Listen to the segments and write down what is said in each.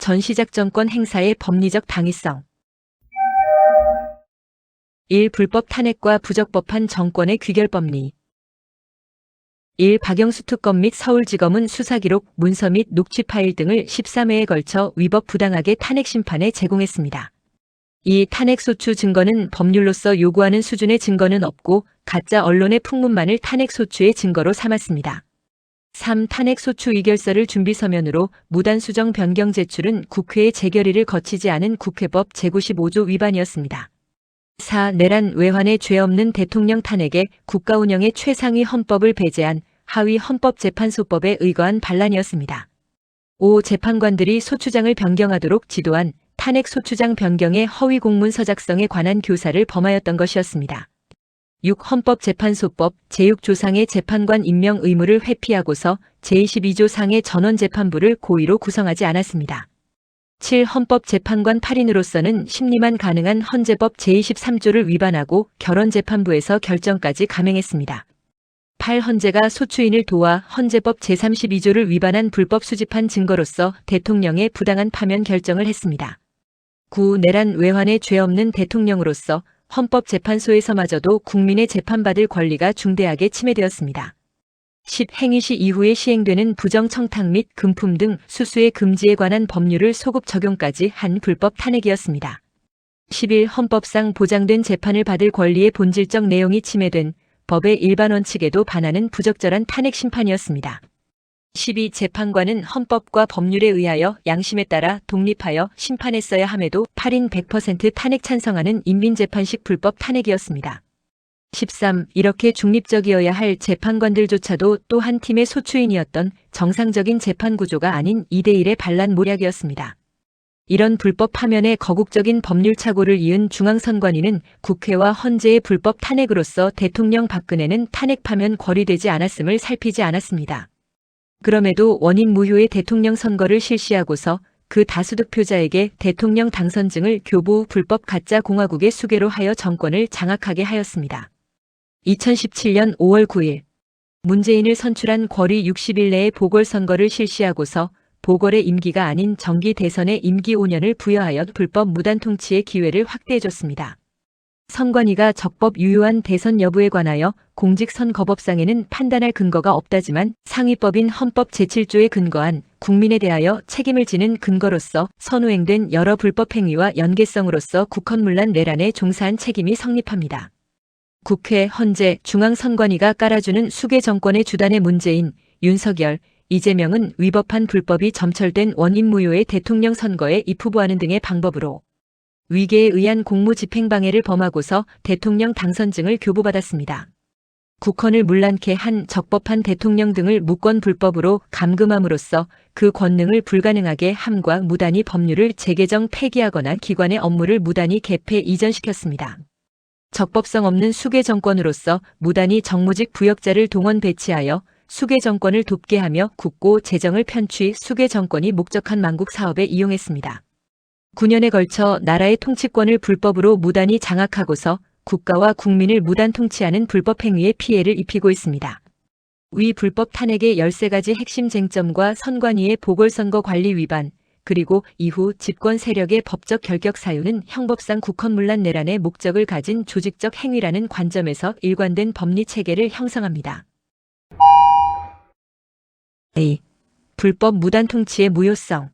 전시작전권 행사의 법리적 당위성. 1. 불법 탄핵과 부적법한 정권의 귀결법리. 1. 박영수 특검 및 서울지검은 수사기록, 문서 및 녹취 파일 등을 13회에 걸쳐 위법 부당하게 탄핵 심판에 제공했습니다. 이 탄핵소추 증거는 법률로서 요구하는 수준의 증거는 없고 가짜 언론의 풍문만을 탄핵소추의 증거로 삼았습니다. 3. 탄핵소추 의결서를 준비 서면으로 무단수정 변경 제출은 국회의 재결의를 거치지 않은 국회법 제95조 위반이었습니다. 4. 내란 외환에 죄 없는 대통령 탄핵에 국가운영의 최상위 헌법을 배제한 하위 헌법재판소법에 의거한 반란이었습니다. 5. 재판관들이 소추장을 변경하도록 지도한 탄핵소추장 변경의 허위 공문서 작성에 관한 교사를 범하였던 것이었습니다. 6. 헌법재판소법 제6조상의 재판관 임명 의무를 회피하고서 제22조 상의 전원재판부를 고의로 구성하지 않았습니다. 7. 헌법재판관 8인으로서는 심리만 가능한 헌재법 제23조를 위반하고 결원재판부에서 결정까지 감행했습니다. 8. 헌재가 소추인을 도와 헌재법 제32조를 위반한 불법 수집한 증거로서 대통령의 부당한 파면 결정을 했습니다. 9. 내란 외환에 죄 없는 대통령으로서 헌법재판소에서마저도 국민의 재판받을 권리가 중대하게 침해되었습니다. 10. 행위시 이후에 시행되는 부정청탁 및 금품 등 수수의 금지에 관한 법률을 소급 적용까지 한 불법 탄핵이었습니다. 11. 헌법상 보장된 재판을 받을 권리의 본질적 내용이 침해된 법의 일반 원칙에도 반하는 부적절한 탄핵 심판이었습니다. 12. 재판관은 헌법과 법률에 의하여 양심에 따라 독립하여 심판했어야 함에도 8인 100% 탄핵 찬성하는 인민재판식 불법 탄핵이었습니다. 13. 이렇게 중립적이어야 할 재판관들조차도 또 한 팀의 소추인이었던 정상적인 재판 구조가 아닌 2대1의 반란 모략이었습니다. 이런 불법 파면에 거국적인 법률 착오를 이은 중앙선관위는 국회와 헌재의 불법 탄핵으로서 대통령 박근혜는 탄핵 파면 거리되지 않았음을 살피지 않았습니다. 그럼에도 원인 무효의 대통령 선거를 실시하고서 그 다수 득표자에게 대통령 당선증을 교부 불법 가짜 공화국의 수괴로 하여 정권을 장악하게 하였습니다. 2017년 5월 9일 문재인을 선출한 궐이 60일 내에 보궐선거를 실시하고서 보궐의 임기가 아닌 정기 대선의 임기 5년을 부여하여 불법 무단 통치의 기회를 확대해줬습니다. 선관위가 적법 유효한 대선 여부에 관하여 공직선거법상에는 판단할 근거가 없다지만 상위법인 헌법 제7조에 근거한 국민에 대하여 책임을 지는 근거로서 선후행된 여러 불법 행위와 연계성으로서 국헌문란 내란에 종사한 책임이 성립합니다. 국회, 헌재, 중앙선관위가 깔아주는 수괴 정권의 주단의 문재인, 윤석열, 이재명은 위법한 불법이 점철된 원인 무효의 대통령 선거에 입후보하는 등의 방법으로 위계에 의한 공무집행방해를 범하고서 대통령 당선증을 교부받았습니다. 국헌을 문란케 한 적법한 대통령 등을 무권 불법으로 감금함으로써 그 권능을 불가능하게 함과 무단히 법률을 재개정 폐기하거나 기관의 업무를 무단히 개폐 이전시켰습니다. 적법성 없는 수괴 정권으로서 무단히 정무직 부역자를 동원 배치하여 수괴 정권을 돕게 하며 국고 재정을 편취 수괴 정권이 목적한 만국 사업에 이용했습니다. 9년에 걸쳐 나라의 통치권을 불법으로 무단히 장악하고서 국가와 국민을 무단 통치하는 불법 행위에 피해를 입히고 있습니다. 위 불법 탄핵의 13가지 핵심 쟁점과 선관위의 보궐선거 관리 위반, 그리고 이후 집권 세력의 법적 결격 사유는 형법상 국헌문란 내란의 목적을 가진 조직적 행위라는 관점에서 일관된 법리 체계를 형성합니다. A. 불법 무단 통치의 무효성.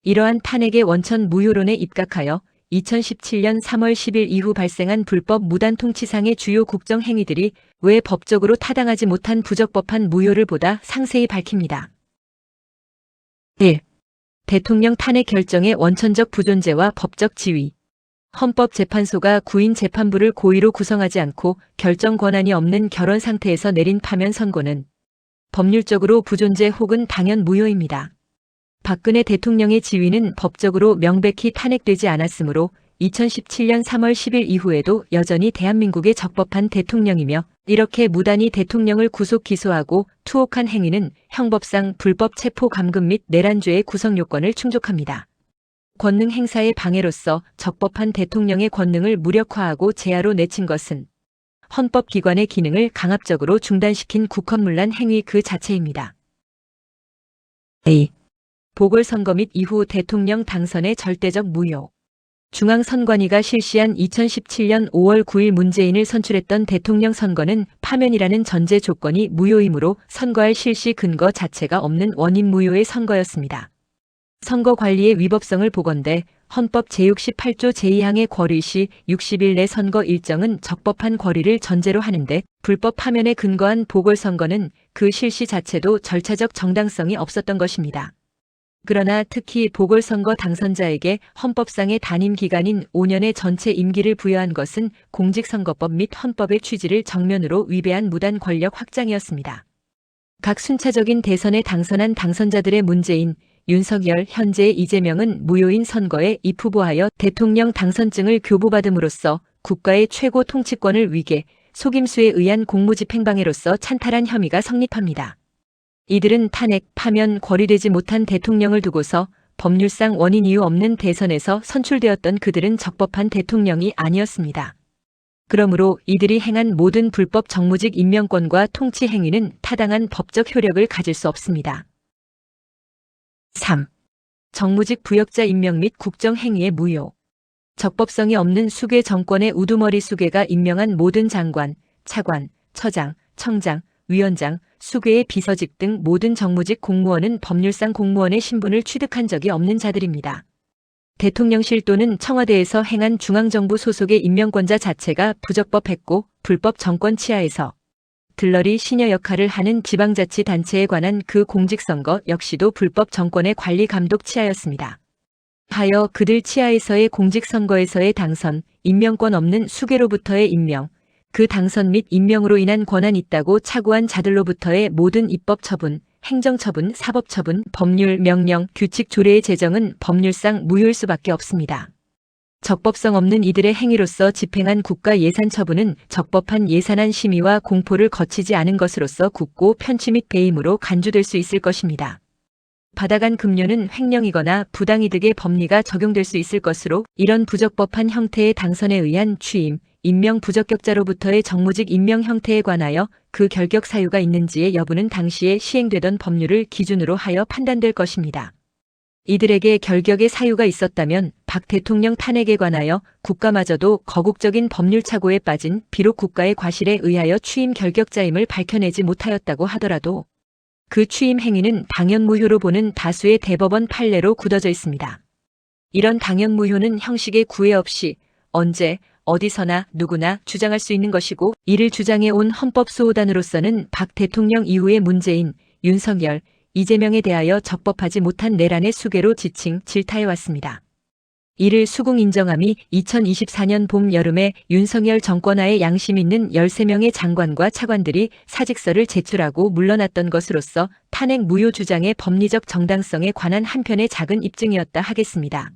이러한 탄핵의 원천 무효론에 입각하여 2017년 3월 10일 이후 발생한 불법 무단 통치상의 주요 국정 행위들이 왜 법적으로 타당하지 못한 부적법한 무효를 보다 상세히 밝힙니다. 1. 대통령 탄핵 결정의 원천적 부존재와 법적 지위. 헌법재판소가 구인 재판부를 고의로 구성하지 않고 결정 권한이 없는 결원 상태에서 내린 파면 선고는 법률적으로 부존재 혹은 당연 무효입니다. 박근혜 대통령의 지위는 법적으로 명백히 탄핵되지 않았으므로 2017년 3월 10일 이후에도 여전히 대한민국의 적법한 대통령이며 이렇게 무단히 대통령을 구속 기소하고 투옥한 행위는 형법상 불법 체포 감금 및 내란죄의 구성 요건을 충족합니다. 권능 행사의 방해로서 적법한 대통령의 권능을 무력화하고 제하로 내친 것은 헌법기관의 기능을 강압적으로 중단시킨 국헌문란 행위 그 자체입니다. A. 보궐선거 및 이후 대통령 당선의 절대적 무효. 중앙선관위가 실시한 2017년 5월 9일 문재인을 선출했던 대통령 선거는 파면이라는 전제 조건이 무효이므로 선거할 실시 근거 자체가 없는 원인 무효의 선거였습니다. 선거 관리의 위법성을 보건대 헌법 제68조 제2항의 권리 시 60일 내 선거 일정은 적법한 권리를 전제로 하는데 불법 파면에 근거한 보궐선거는 그 실시 자체도 절차적 정당성이 없었던 것입니다. 그러나 특히 보궐선거 당선자에게 헌법상의 단임 기간인 5년의 전체 임기를 부여한 것은 공직선거법 및 헌법의 취지를 정면으로 위배한 무단 권력 확장이었습니다. 각 순차적인 대선에 당선한 당선자들의 문재인, 윤석열, 현재의 이재명은 무효인 선거에 입후보하여 대통령 당선증을 교부받음으로써 국가의 최고 통치권을 위계, 속임수에 의한 공무집행방해로서 찬탈한 혐의가 성립합니다. 이들은 탄핵, 파면, 거리되지 못한 대통령을 두고서 법률상 원인 이유 없는 대선에서 선출되었던 그들은 적법한 대통령이 아니었습니다. 그러므로 이들이 행한 모든 불법 정무직 임명권과 통치 행위는 타당한 법적 효력을 가질 수 없습니다. 3. 정무직 부역자 임명 및 국정행위의 무효. 적법성이 없는 수괴 정권의 우두머리 수괴가 임명한 모든 장관, 차관, 처장, 청장, 위원장, 수괴의 비서직 등 모든 정무직 공무원은 법률상 공무원의 신분을 취득한 적이 없는 자들입니다. 대통령실 또는 청와대에서 행한 중앙정부 소속의 임명권자 자체가 부적법했고 불법 정권 치하에서 들러리 시녀 역할을 하는 지방자치단체에 관한 그 공직선거 역시도 불법 정권의 관리 감독 치하였습니다. 하여 그들 치하에서의 공직선거에서의 당선, 임명권 없는 수괴로부터의 임명, 그 당선 및 임명으로 인한 권한 있다고 차고한 자들로부터의 모든 입법 처분, 행정처분, 사법처분, 법률, 명령, 규칙, 조례의 제정은 법률상 무효일 수밖에 없습니다. 적법성 없는 이들의 행위로서 집행한 국가 예산 처분은 적법한 예산안 심의와 공포를 거치지 않은 것으로서 굳고 편취 및 배임으로 간주될 수 있을 것입니다. 받아간 급료는 횡령이거나 부당이득의 법리가 적용될 수 있을 것으로 이런 부적법한 형태의 당선에 의한 취임, 임명 부적격자로부터의 정무직 임명 형태에 관하여 그 결격 사유가 있는지의 여부는 당시에 시행되던 법률을 기준으로 하여 판단될 것입니다. 이들에게 결격의 사유가 있었다면 박 대통령 탄핵에 관하여 국가마저도 거국적인 법률 착오에 빠진 비록 국가의 과실에 의하여 취임 결격자임을 밝혀내지 못하였다고 하더라도 그 취임 행위는 당연무효로 보는 다수의 대법원 판례로 굳어져 있습니다. 이런 당연무효는 형식의 구애 없이 언제 어디서나 누구나 주장할 수 있는 것이고 이를 주장해 온 헌법수호단으로서는 박 대통령 이후의 문재인, 윤석열, 이재명에 대하여 적법하지 못한 내란의 수괴로 지칭 질타해왔습니다. 이를 수긍 인정함이 2024년 봄 여름에 윤석열 정권하에 양심 있는 13명의 장관과 차관들이 사직서를 제출하고 물러났던 것으로서 탄핵 무효 주장의 법리적 정당성에 관한 한편의 작은 입증이었다 하겠습니다.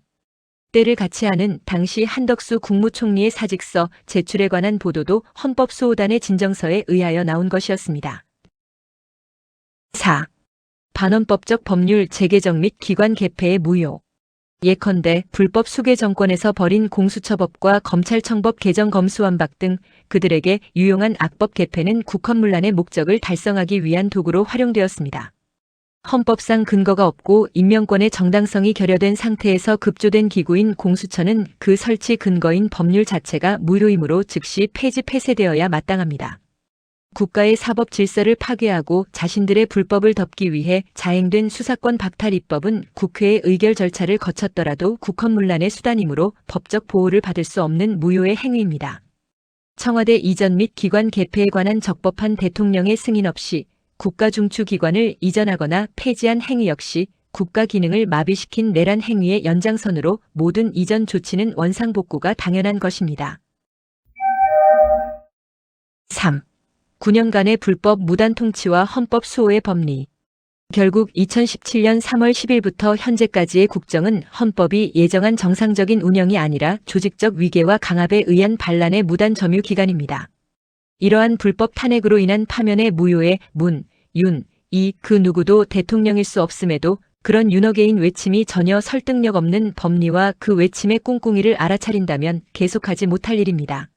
때를 같이 하는 당시 한덕수 국무총리의 사직서 제출에 관한 보도도 헌법수호단의 진정서에 의하여 나온 것이었습니다. 4. 반헌법적 법률 재개정 및 기관 개폐의 무효. 예컨대 불법 수괴 정권에서 벌인 공수처법과 검찰청법 개정 검수완박 등 그들에게 유용한 악법 개폐는 국헌문란의 목적을 달성하기 위한 도구로 활용되었습니다. 헌법상 근거가 없고 임명권의 정당성이 결여된 상태에서 급조된 기구인 공수처는 그 설치 근거인 법률 자체가 무효이므로 즉시 폐지 폐쇄되어야 마땅합니다. 국가의 사법 질서를 파괴하고 자신들의 불법을 덮기 위해 자행된 수사권 박탈 입법은 국회의 의결 절차를 거쳤더라도 국헌문란의 수단이므로 법적 보호를 받을 수 없는 무효의 행위입니다. 청와대 이전 및 기관 개폐에 관한 적법한 대통령의 승인 없이 국가 중추 기관을 이전하거나 폐지한 행위 역시 국가 기능을 마비시킨 내란 행위의 연장선으로 모든 이전 조치는 원상복구가 당연한 것입니다. 3. 9년간의 불법 무단 통치와 헌법 수호의 법리. 결국 2017년 3월 10일부터 현재까지의 국정은 헌법이 예정한 정상적인 운영이 아니라 조직적 위계와 강압에 의한 반란의 무단 점유 기간입니다. 이러한 불법 탄핵으로 인한 파면의 무효에 문, 윤, 이 그 누구도 대통령일 수 없음에도 그런 윤어게인 외침이 전혀 설득력 없는 법리와 그 외침의 꿍꿍이를 알아차린다면 계속하지 못할 일입니다.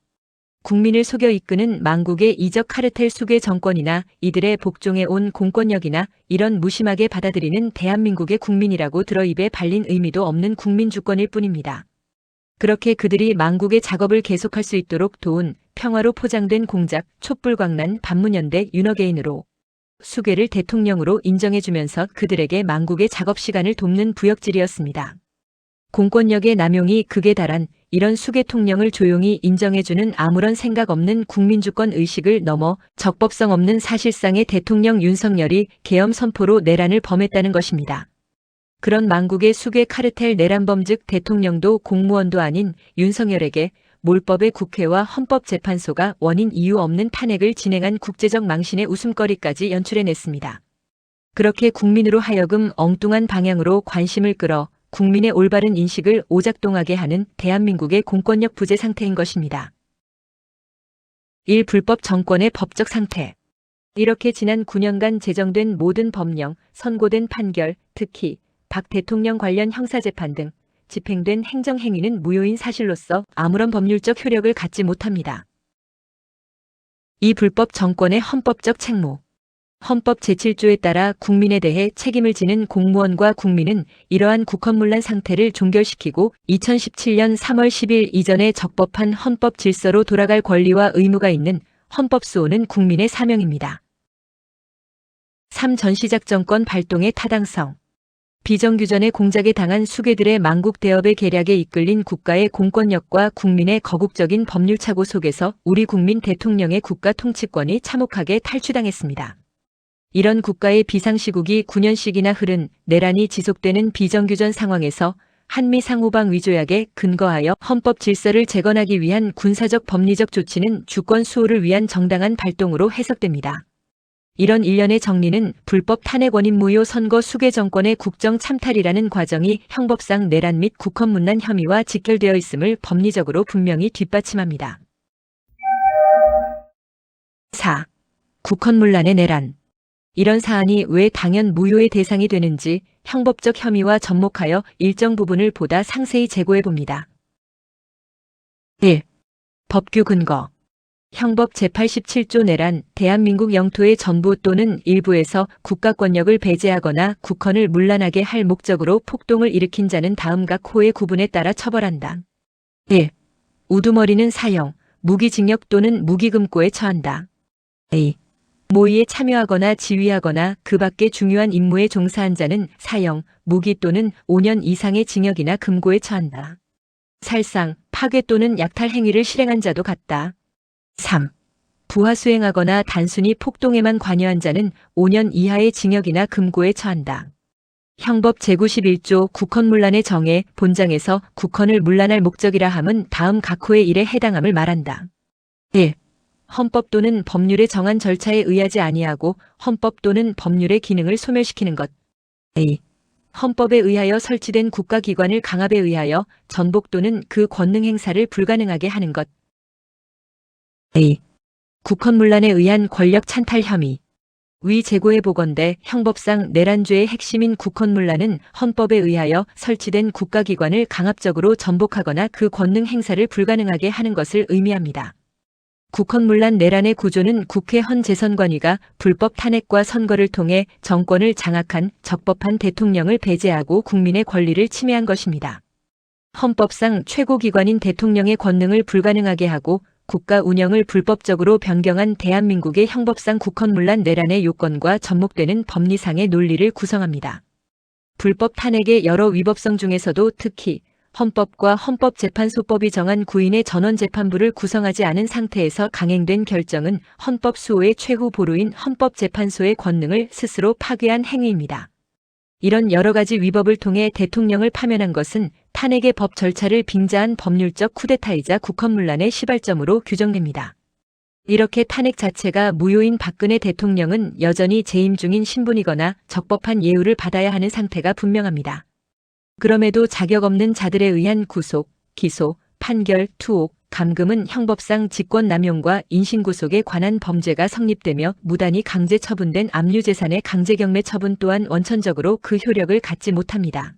국민을 속여 이끄는 망국의 이적 카르텔 수괴 정권이나 이들의 복종에 온 공권력이나 이런 무심하게 받아들이는 대한민국의 국민이라고 들어 입에 발린 의미도 없는 국민 주권일 뿐입니다. 그렇게 그들이 망국의 작업을 계속할 수 있도록 도운 평화로 포장된 공작, 촛불광란, 반문연대, 윤어게인으로 수괴를 대통령으로 인정해주면서 그들에게 망국의 작업 시간을 돕는 부역질이었습니다. 공권력의 남용이 극에 달한 이런 수괴 통령을 조용히 인정해주는 아무런 생각 없는 국민주권 의식을 넘어 적법성 없는 사실상의 대통령 윤석열이 계엄 선포로 내란을 범했다는 것입니다. 그런 망국의 수괴 카르텔 내란범 즉 대통령도 공무원도 아닌 윤석열에게 몰법의 국회와 헌법재판소가 원인 이유 없는 탄핵을 진행한 국제적 망신의 웃음거리까지 연출해냈습니다. 그렇게 국민으로 하여금 엉뚱한 방향으로 관심을 끌어 국민의 올바른 인식을 오작동하게 하는 대한민국의 공권력 부재 상태인 것입니다. 1. 불법 정권의 법적 상태. 이렇게 지난 9년간 제정된 모든 법령, 선고된 판결, 특히 박 대통령 관련 형사재판 등 집행된 행정행위는 무효인 사실로서 아무런 법률적 효력을 갖지 못합니다. 이 불법 정권의 헌법적 책무. 헌법 제7조에 따라 국민에 대해 책임을 지는 공무원과 국민은 이러한 국헌문란 상태를 종결시키고 2017년 3월 10일 이전에 적법한 헌법 질서로 돌아갈 권리와 의무가 있는 헌법수호는 국민의 사명입니다. 3. 전시작정권 발동의 타당성. 비정규전의 공작에 당한 수괴들의 망국 대업의 계략에 이끌린 국가의 공권력과 국민의 거국적인 법률 착오 속에서 우리 국민 대통령의 국가 통치권이 참혹하게 탈취당했습니다. 이런 국가의 비상시국이 9년씩이나 흐른 내란이 지속되는 비정규전 상황에서 한미 상호방 위조약에 근거하여 헌법 질서를 재건하기 위한 군사적 법리적 조치는 주권 수호를 위한 정당한 발동으로 해석됩니다. 이런 일련의 정리는 불법 탄핵 원인 무효 선거 수괴 정권의 국정 참탈이라는 과정이 형법상 내란 및 국헌문란 혐의와 직결되어 있음을 법리적으로 분명히 뒷받침합니다. 4. 국헌문란의 내란. 이런 사안이 왜 당연 무효의 대상이 되는지 형법적 혐의와 접목하여 일정 부분을 보다 상세히 재고해 봅니다. 1. 법규 근거. 형법 제87조 내란 대한민국 영토의 전부 또는 일부에서 국가권력을 배제하거나 국헌을 문란하게 할 목적으로 폭동을 일으킨 자는 다음과 호의 구분에 따라 처벌한다. 1. 우두머리는 사형, 무기징역 또는 무기금고에 처한다. 2. 모의에 참여하거나 지휘하거나 그 밖의 중요한 임무에 종사한 자는 사형, 무기 또는 5년 이상의 징역이나 금고에 처한다. 살상, 파괴 또는 약탈 행위를 실행한 자도 같다. 3. 부하 수행하거나 단순히 폭동에만 관여한 자는 5년 이하의 징역이나 금고에 처한다. 형법 제91조 국헌문란의 정의 본장에서 국헌을 문란할 목적이라 함은 다음 각 호의 일에 해당함을 말한다. 1. 헌법 또는 법률에 정한 절차에 의하지 아니하고 헌법 또는 법률의 기능을 소멸시키는 것. 2. 헌법에 의하여 설치된 국가기관을 강압에 의하여 전복 또는 그 권능 행사를 불가능하게 하는 것. 2. 국헌문란에 의한 권력 찬탈 혐의. 위 재고해 보건대 형법상 내란죄의 핵심인 국헌문란은 헌법에 의하여 설치된 국가기관을 강압적으로 전복하거나 그 권능 행사를 불가능하게 하는 것을 의미합니다. 국헌문란 내란의 구조는 국회 헌재선관위가 불법 탄핵과 선거를 통해 정권을 장악한 적법한 대통령을 배제하고 국민의 권리를 침해한 것입니다. 헌법상 최고기관인 대통령의 권능을 불가능하게 하고 국가 운영을 불법적으로 변경한 대한민국의 형법상 국헌문란 내란의 요건과 접목되는 법리상의 논리를 구성합니다. 불법 탄핵의 여러 위법성 중에서도 특히 헌법과 헌법재판소법이 정한 구인의 전원재판부를 구성하지 않은 상태에서 강행된 결정은 헌법 수호의 최후 보루인 헌법재판소의 권능을 스스로 파괴한 행위입니다. 이런 여러 가지 위법을 통해 대통령을 파면한 것은 탄핵의 법 절차를 빙자한 법률적 쿠데타이자 국헌문란의 시발점으로 규정됩니다. 이렇게 탄핵 자체가 무효인 박근혜 대통령은 여전히 재임 중인 신분이거나 적법한 예우를 받아야 하는 상태가 분명합니다. 그럼에도 자격 없는 자들에 의한 구속, 기소, 판결, 투옥, 감금은 형법상 직권남용과 인신구속에 관한 범죄가 성립되며 무단히 강제 처분된 압류재산의 강제경매 처분 또한 원천적으로 그 효력을 갖지 못합니다.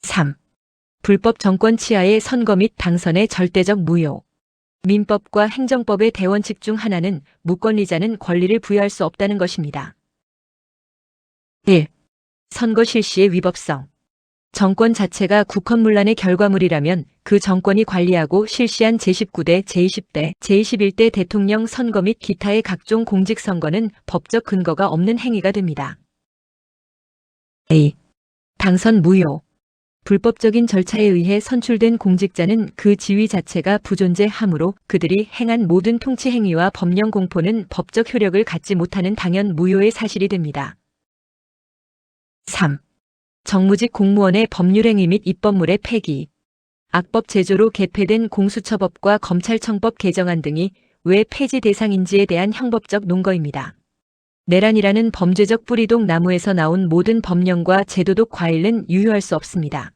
3. 불법 정권 치하의 선거 및 당선의 절대적 무효. 민법과 행정법의 대원칙 중 하나는 무권리자는 권리를 부여할 수 없다는 것입니다. 1. 선거 실시의 위법성. 정권 자체가 국헌문란의 결과물이라면 그 정권이 관리하고 실시한 제19대, 제20대, 제21대 대통령 선거 및 기타의 각종 공직선거는 법적 근거가 없는 행위가 됩니다. A. 당선 무효. 불법적인 절차에 의해 선출된 공직자는 그 지위 자체가 부존재하므로 그들이 행한 모든 통치 행위와 법령 공포는 법적 효력을 갖지 못하는 당연 무효의 사실이 됩니다. 3. 정무직 공무원의 법률행위 및 입법물의 폐기. 악법 제조로 개폐된 공수처법과 검찰청법 개정안 등이 왜 폐지 대상인지에 대한 형법적 논거입니다. 내란이라는 범죄적 뿌리독 나무에서 나온 모든 법령과 제도독 과일은 유효할 수 없습니다.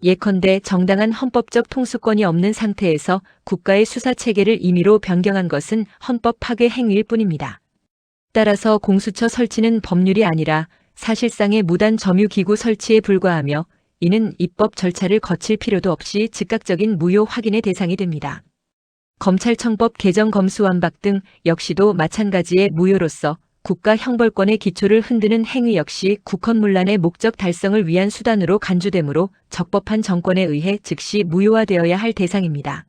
예컨대 정당한 헌법적 통수권이 없는 상태에서 국가의 수사체계를 임의로 변경한 것은 헌법 파괴 행위일 뿐입니다. 따라서 공수처 설치는 법률이 아니라 사실상의 무단 점유기구 설치에 불과하며 이는 입법 절차를 거칠 필요도 없이 즉각적인 무효 확인의 대상이 됩니다. 검찰청법 개정 검수완박 등 역시도 마찬가지의 무효로서 국가 형벌권의 기초를 흔드는 행위 역시 국헌문란의 목적 달성을 위한 수단으로 간주되므로 적법한 정권에 의해 즉시 무효화되어야 할 대상입니다.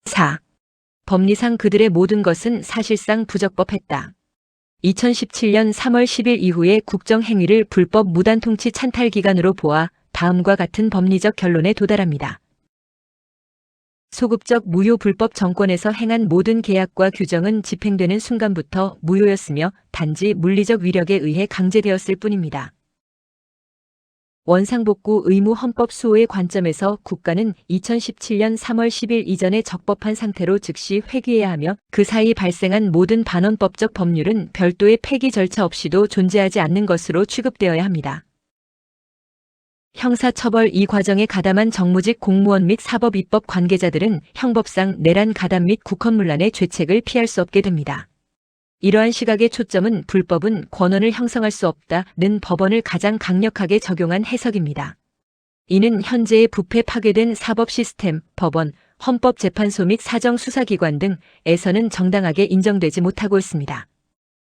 4. 법리상 그들의 모든 것은 사실상 부적법했다. 2017년 3월 10일 이후의 국정행위를 불법 무단통치 찬탈기간으로 보아 다음과 같은 법리적 결론에 도달합니다. 소급적 무효 불법 정권에서 행한 모든 계약과 규정은 집행되는 순간부터 무효였으며 단지 물리적 위력에 의해 강제되었을 뿐입니다. 원상복구 의무 헌법 수호의 관점에서 국가는 2017년 3월 10일 이전에 적법한 상태로 즉시 회귀해야 하며 그 사이 발생한 모든 반헌법적 법률은 별도의 폐기 절차 없이도 존재하지 않는 것으로 취급되어야 합니다. 형사처벌 이 과정에 가담한 정무직 공무원 및 사법 입법 관계자들은 형법상 내란 가담 및 국헌문란의 죄책을 피할 수 없게 됩니다. 이러한 시각의 초점은 불법은 권한을 형성할 수 없다는 법원을 가장 강력하게 적용한 해석입니다. 이는 현재의 부패 파괴된 사법 시스템, 법원, 헌법재판소 및 사정수사기관 등에서는 정당하게 인정되지 못하고 있습니다.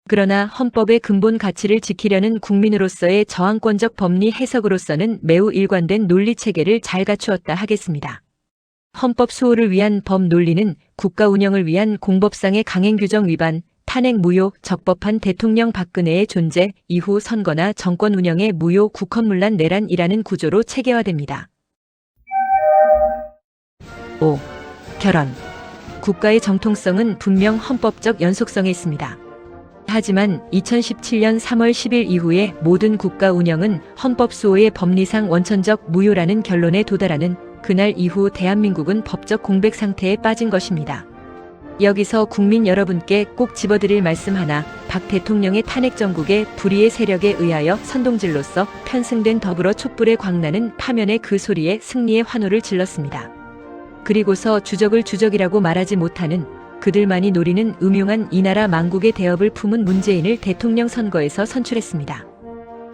그러나 헌법의 근본 가치를 지키려는 국민으로서의 저항권적 법리 해석으로서는 매우 일관된 논리체계를 잘 갖추었다 하겠습니다. 헌법 수호를 위한 법 논리는 국가 운영을 위한 공법상의 강행규정 위반, 탄핵 무효, 적법한 대통령 박근혜의 존재, 이후 선거나 정권 운영의 무효, 국헌문란 내란이라는 구조로 체계화됩니다. 5. 결론. 국가의 정통성은 분명 헌법적 연속성에 있습니다. 하지만 2017년 3월 10일 이후의 모든 국가 운영은 헌법 수호의 법리상 원천적 무효라는 결론에 도달하는 그날 이후 대한민국은 법적 공백 상태에 빠진 것입니다. 여기서 국민 여러분께 꼭 집어드릴 말씀 하나, 박 대통령의 탄핵 정국의 불의의 세력에 의하여 선동질로서 편승된 더불어 촛불의 광란은 파면의 그 소리에 승리의 환호를 질렀습니다. 그리고서 주적을 주적이라고 말하지 못하는 그들만이 노리는 음흉한 이 나라 망국의 대업을 품은 문재인을 대통령 선거에서 선출했습니다.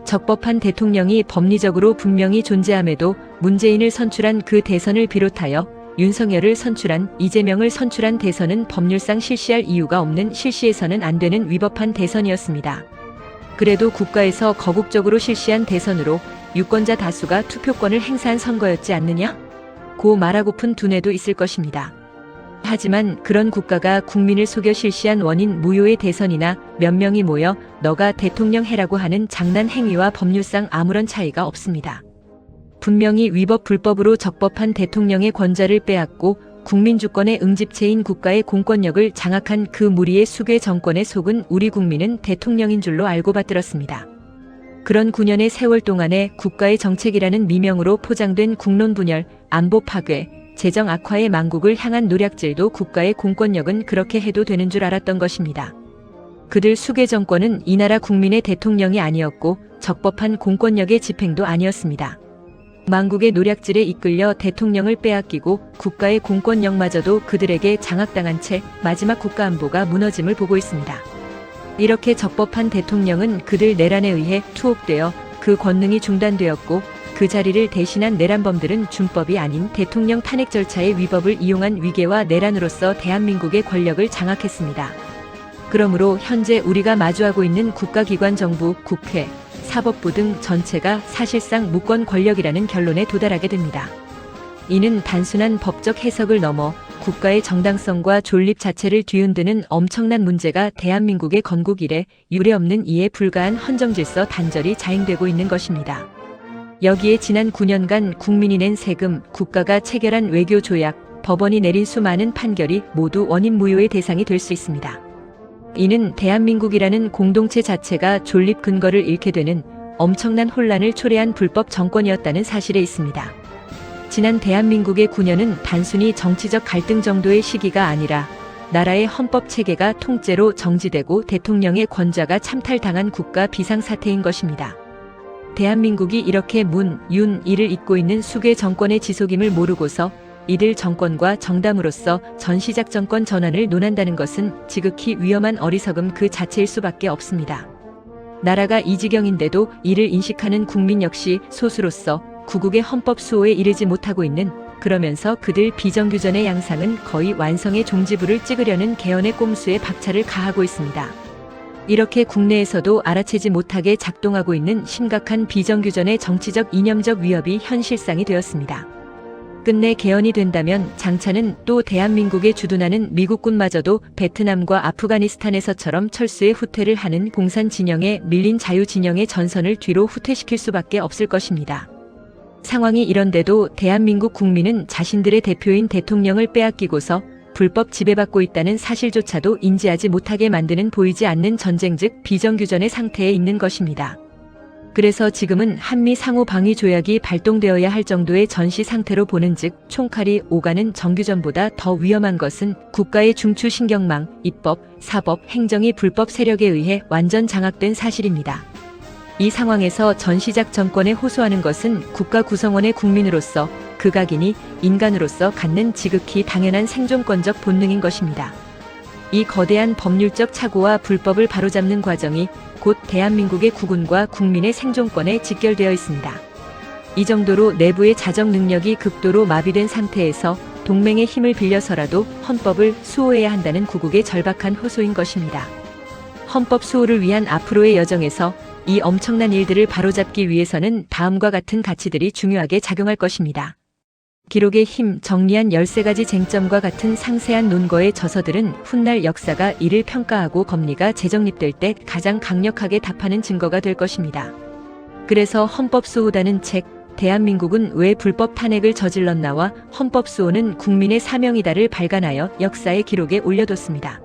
적법한 대통령이 법리적으로 분명히 존재함에도 문재인을 선출한 그 대선을 비롯하여 윤석열을 선출한 이재명을 선출한 대선은 법률상 실시할 이유가 없는 실시해서는 안 되는 위법한 대선이었습니다. 그래도 국가에서 거국적으로 실시한 대선으로 유권자 다수가 투표권을 행사한 선거였지 않느냐? 고 말하고픈 두뇌도 있을 것입니다. 하지만 그런 국가가 국민을 속여 실시한 원인 무효의 대선이나 몇 명이 모여 너가 대통령 해라고 하는 장난 행위와 법률상 아무런 차이가 없습니다. 분명히 위법 불법으로 적법한 대통령의 권좌를 빼앗고 국민주권의 응집체인 국가의 공권력을 장악한 그 무리의 수괴 정권에 속은 우리 국민은 대통령인 줄로 알고 받들었습니다. 그런 9년의 세월 동안에 국가의 정책이라는 미명으로 포장된 국론 분열, 안보 파괴, 재정 악화의 망국을 향한 노략질도 국가의 공권력은 그렇게 해도 되는 줄 알았던 것입니다. 그들 수괴 정권은 이 나라 국민의 대통령이 아니었고 적법한 공권력의 집행도 아니었습니다. 망국의 노략질에 이끌려 대통령을 빼앗기고 국가의 공권력마저도 그들에게 장악당한 채 마지막 국가안보가 무너짐을 보고 있습니다. 이렇게 적법한 대통령은 그들 내란에 의해 투옥되어 그 권능이 중단되었고 그 자리를 대신한 내란범들은 준법이 아닌 대통령 탄핵 절차의 위법을 이용한 위계와 내란으로서 대한민국의 권력을 장악했습니다. 그러므로 현재 우리가 마주하고 있는 국가기관 정부, 국회, 사법부 등 전체가 사실상 무권 권력이라는 결론에 도달하게 됩니다. 이는 단순한 법적 해석을 넘어 국가의 정당성과 존립 자체를 뒤흔드는 엄청난 문제가 대한민국의 건국 이래 유례없는 이에 불과한 헌정질서 단절이 자행되고 있는 것입니다. 여기에 지난 9년간 국민이 낸 세금, 국가가 체결한 외교 조약, 법원이 내린 수많은 판결이 모두 원인 무효의 대상이 될 수 있습니다. 이는 대한민국이라는 공동체 자체가 존립 근거를 잃게 되는 엄청난 혼란을 초래한 불법 정권이었다는 사실에 있습니다. 지난 대한민국의 9년은 단순히 정치적 갈등 정도의 시기가 아니라 나라의 헌법 체계가 통째로 정지되고 대통령의 권좌가 참탈당한 국가 비상사태인 것입니다. 대한민국이 이렇게 문, 윤, 이를 잇고 있는 수괴 정권의 지속임을 모르고서 이들 정권과 정당으로서 전시작 정권 전환을 논한다는 것은 지극히 위험한 어리석음 그 자체일 수밖에 없습니다. 나라가 이 지경인데도 이를 인식하는 국민 역시 소수로서 구국의 헌법 수호에 이르지 못하고 있는, 그러면서 그들 비정규전의 양상은 거의 완성의 종지부를 찍으려는 개헌의 꼼수에 박차를 가하고 있습니다. 이렇게 국내에서도 알아채지 못하게 작동하고 있는 심각한 비정규전의 정치적 이념적 위협이 현실상이 되었습니다. 끝내 개헌이 된다면 장차는 또 대한민국에 주둔하는 미국군마저도 베트남과 아프가니스탄에서처럼 철수의 후퇴를 하는 공산 진영에 밀린 자유 진영의 전선을 뒤로 후퇴시킬 수밖에 없을 것입니다. 상황이 이런데도 대한민국 국민은 자신들의 대표인 대통령을 빼앗기고서 불법 지배받고 있다는 사실조차도 인지하지 못하게 만드는 보이지 않는 전쟁 즉 비정규전의 상태에 있는 것입니다. 그래서 지금은 한미 상호방위 조약이 발동되어야 할 정도의 전시 상태로 보는즉 총칼이 오가는 정규전보다 더 위험한 것은 국가의 중추 신경망, 입법, 사법, 행정이 불법 세력에 의해 완전 장악된 사실입니다. 이 상황에서 전시작 정권에 호소하는 것은 국가 구성원의 국민으로서 극악이니 인간으로서 갖는 지극히 당연한 생존권적 본능인 것입니다. 이 거대한 법률적 착오와 불법을 바로잡는 과정이 곧 대한민국의 국운과 국민의 생존권에 직결되어 있습니다. 이 정도로 내부의 자정 능력이 극도로 마비된 상태에서 동맹의 힘을 빌려서라도 헌법을 수호해야 한다는 구국의 절박한 호소인 것입니다. 헌법 수호를 위한 앞으로의 여정에서 이 엄청난 일들을 바로잡기 위해서는 다음과 같은 가치들이 중요하게 작용할 것입니다. 기록의 힘, 정리한 13가지 쟁점과 같은 상세한 논거의 저서들은 훗날 역사가 이를 평가하고 법리가 재정립될 때 가장 강력하게 답하는 증거가 될 것입니다. 그래서 헌법수호라는 책, 대한민국은 왜 불법 탄핵을 저질렀나와 헌법수호는 국민의 사명이다를 발간하여 역사의 기록에 올려뒀습니다.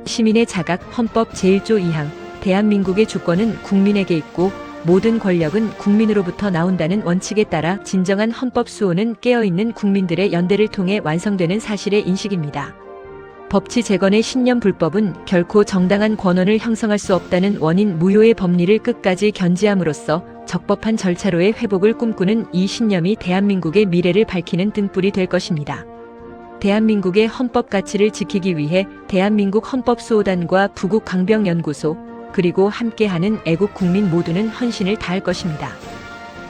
시민의 자각, 헌법 제1조 2항, 대한민국의 주권은 국민에게 있고 모든 권력은 국민으로부터 나온다는 원칙에 따라 진정한 헌법 수호는 깨어있는 국민들의 연대를 통해 완성되는 사실의 인식입니다. 법치 재건의 신념 불법은 결코 정당한 권원을 형성할 수 없다는 원인 무효의 법리를 끝까지 견지함으로써 적법한 절차로의 회복을 꿈꾸는 이 신념이 대한민국의 미래를 밝히는 등불이 될 것입니다. 대한민국의 헌법 가치를 지키기 위해 대한민국 헌법수호단과 부국강병연구소 그리고 함께하는 애국 국민 모두는 헌신을 다할 것입니다.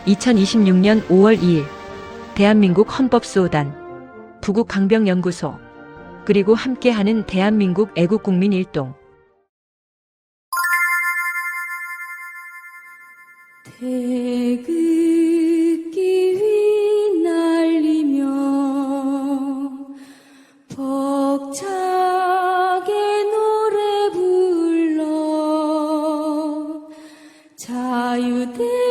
2026년 5월 2일 대한민국 헌법수호단, 부국강병연구소 그리고 함께하는 대한민국 애국국민 일동. 태극기 휘날리며 벅차게 노래 불러 자유대